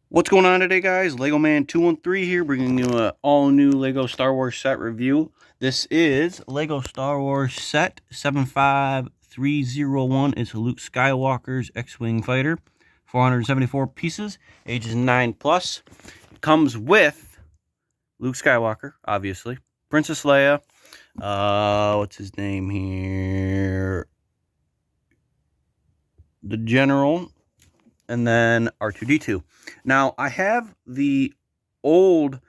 What's going on today, guys? Lego Man 213 here, bringing you an all-new Lego Star Wars set review. This is Lego Star Wars set 75301. It's Luke Skywalker's X-Wing fighter, 474 pieces, ages 9 plus. It comes with Luke Skywalker, obviously, Princess Leia. What's his name here? The General. And then R2-D2. Now, I have the old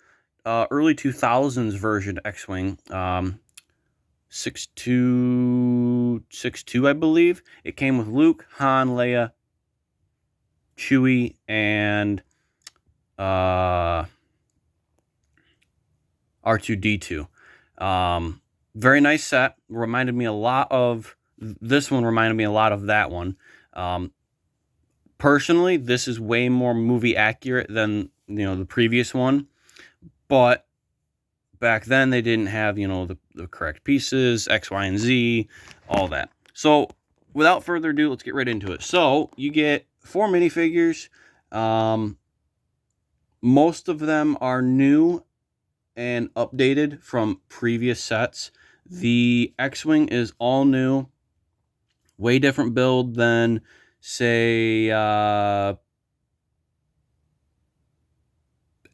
early 2000s version X-Wing, 6262, I believe. It came with Luke, Han, Leia, Chewie, and R2-D2. Very nice set. Reminded me a lot of this one. Reminded me a lot of that one. Personally, this is way more movie accurate than, the previous one. But back then they didn't have, the correct pieces, X, Y, and Z, all that. So without further ado, let's get right into it. So you get 4 minifigures. Most of them are new and updated from previous sets. The X-Wing is all new. Way different build than, say,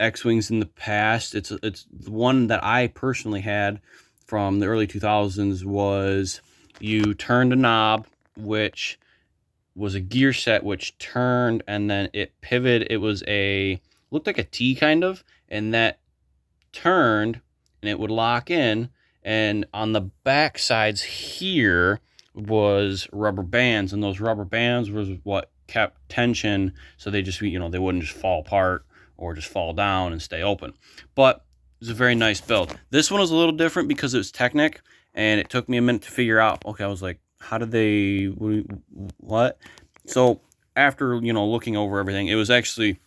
X-Wings in the past. It's the one that I personally had from the early 2000s was you turned a knob, which was a gear set, which turned and then it pivoted. It was looked like a T kind of, and that turned and it would lock in. And on the back sides here was rubber bands, and those rubber bands was what kept tension, so they just, they wouldn't just fall apart or just fall down and stay open. But it was a very nice build. This one was a little different because it was Technic, and it took me a minute to figure out, okay, I was like, how did they, what? So after, looking over everything, it was actually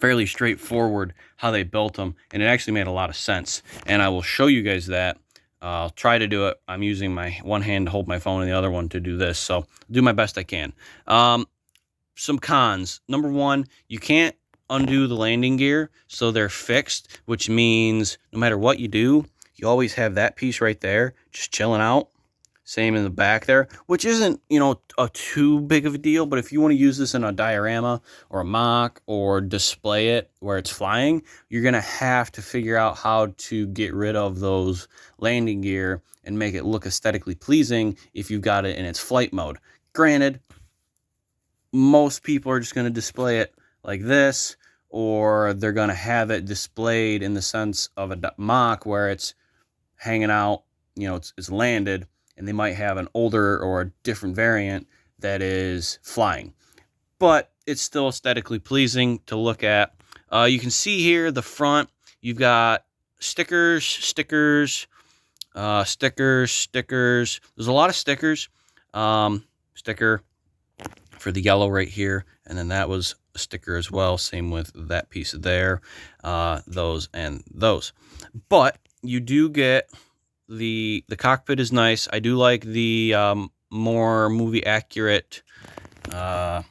fairly straightforward how they built them, and it actually made a lot of sense. And I will show you guys that. I'll try to do it. I'm using my one hand to hold my phone and the other one to do this, so do my best I can. Some cons. Number one, you can't undo the landing gear, so they're fixed, which means no matter what you do, you always have that piece right there just chilling out. Same in the back there, which isn't, a too big of a deal, but if you want to use this in a diorama or a mock or display it where it's flying, you're going to have to figure out how to get rid of those landing gear and make it look aesthetically pleasing if you've got it in its flight mode. Granted, most people are just going to display it like this, or they're going to have it displayed in the sense of a mock where it's hanging out, it's landed, and they might have an older or a different variant that is flying. But it's still aesthetically pleasing to look at. You can see here the front, you've got stickers. There's a lot of stickers. Sticker for the yellow right here, and then that was a sticker as well. Same with that piece there, those and those. But you do get the Cockpit Is Nice. I do like the more movie accurate glass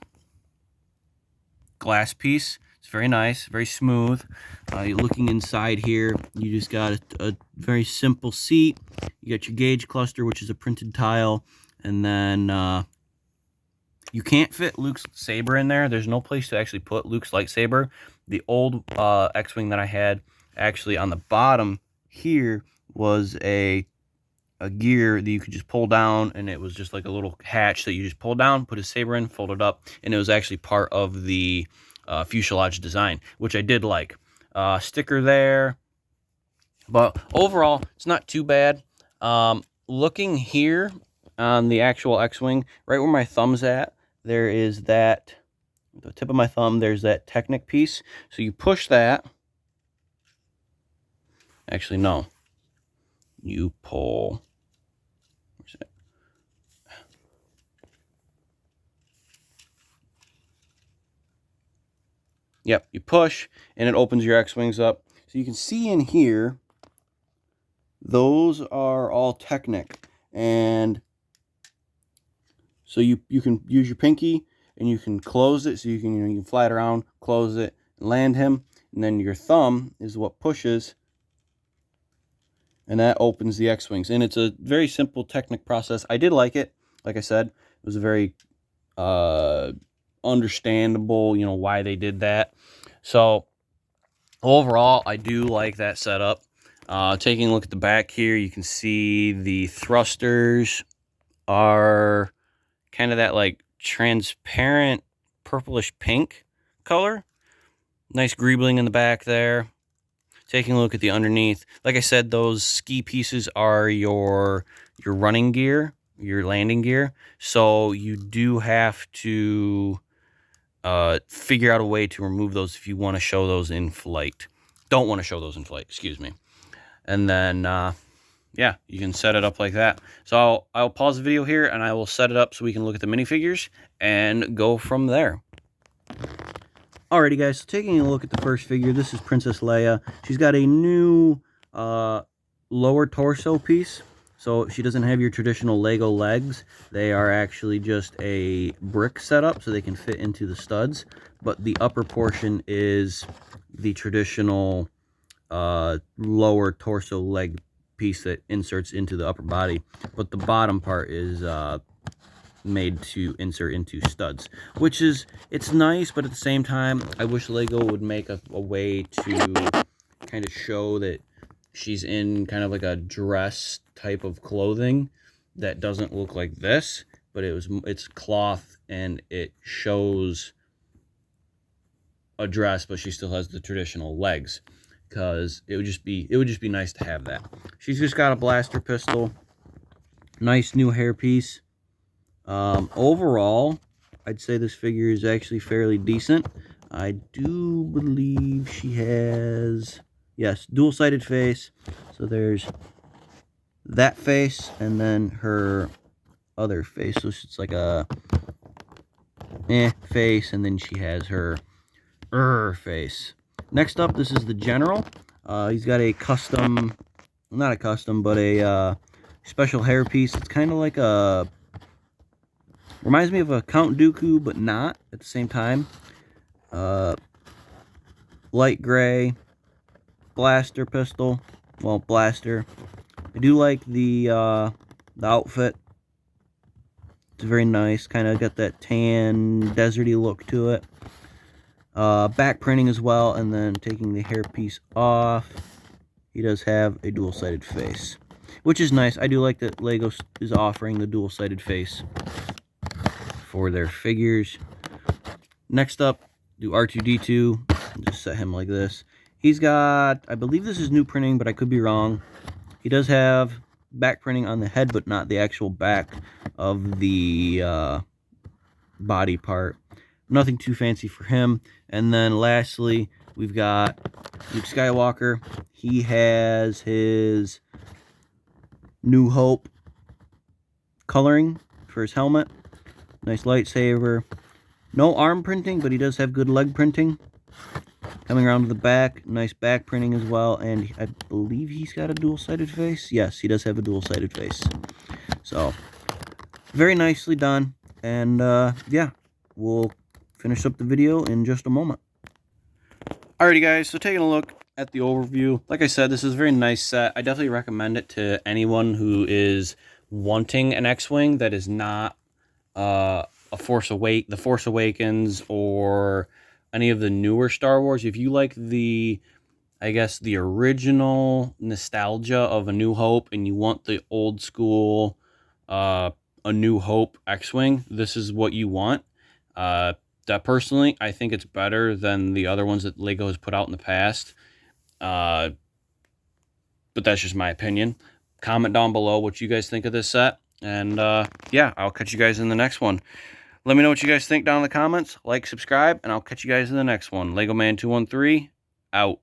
piece. It's very nice, very smooth. You're looking inside here, you just got a very simple seat. You got your gauge cluster, which is a printed tile, and then you can't fit Luke's saber in there. There's no place to actually put Luke's lightsaber. The old X-Wing that I had, actually on the bottom here was a gear that you could just pull down, and it was just like a little hatch that you just pull down, put his saber in, fold it up, and it was actually part of the fuselage design, which I did like. Sticker there, but overall it's not too bad. Looking here on the actual X-Wing, right where my thumb's at, there is that, the tip of my thumb, there's that Technic piece. So you push that. Actually, no. You pull. Where's it? Yep, you push, and it opens your X-Wings up. So you can see in here, those are all Technic. And so you can use your pinky and you can close it, so you can fly it around, close it, land him, and then your thumb is what pushes, and that opens the X-Wings. And it's a very simple technic process. I did like it. Like I said, it was a very understandable, why they did that. So overall, I do like that setup. Taking a look at the back here, you can see the thrusters are kind of that like transparent purplish pink color. Nice greebling in the back there. Taking a look at the underneath, like I said, those ski pieces are your running gear, your landing gear. So you do have to figure out a way to remove those if you want to show those in flight. Don't want to show those in flight, excuse me. And then, yeah, you can set it up like that. So I'll pause the video here, and I will set it up so we can look at the minifigures and go from there. Alrighty, guys, so taking a look at the first figure, this is Princess Leia. She's got a new lower torso piece. So she doesn't have your traditional Lego legs. They are actually just a brick setup, so they can fit into the studs. But the upper portion is the traditional lower torso leg piece that inserts into the upper body. But the bottom part is made to insert into studs, which is, it's nice, but at the same time, I wish Lego would make a way to kind of show that she's in kind of like a dress type of clothing that doesn't look like this, but it's cloth and it shows a dress, but she still has the traditional legs, because it would just be nice to have that. She's just got a blaster pistol, nice new hairpiece. Overall, I'd say this figure is actually fairly decent. I do believe she has, yes, dual-sided face. So there's that face and then her other face. So it's like a face, and then she has her face. Next up, this is the General. He's got a custom, not a custom, but a special hairpiece. It's kind of like a, reminds me of a Count Dooku, but not at the same time. Light gray, blaster pistol, well, blaster. I do like the outfit. It's very nice, kind of got that tan, deserty look to it. Back printing as well, and then taking the hairpiece off, he does have a dual-sided face, which is nice. I do like that Lego is offering the dual-sided face for their figures. Next up, do R2-D2. Just set him like this. He's got, I believe this is new printing, but I could be wrong. He does have back printing on the head, but not the actual back of the body part. Nothing too fancy for him. And then lastly, we've got Luke Skywalker. He has his New Hope coloring for his helmet. Nice lightsaber. No arm printing, but he does have good leg printing. Coming around to the back, nice back printing as well. And I believe he's got a dual-sided face. Yes, he does have a dual-sided face. So, very nicely done. And yeah, we'll finish up the video in just a moment. Alrighty, guys, so taking a look at the overview, like I said, this is a very nice set. I definitely recommend it to anyone who is wanting an X-Wing that is not the Force Awakens or any of the newer Star Wars. If you like the, I guess, the original nostalgia of A New Hope and you want the old school A New Hope X-Wing, this is what you want. That personally, I think it's better than the other ones that Lego has put out in the past. But that's just my opinion. Comment down below what you guys think of this set. And yeah, I'll catch you guys in the next one. Let me know what you guys think down in the comments. Like, subscribe, and I'll catch you guys in the next one. Lego Man 213, out.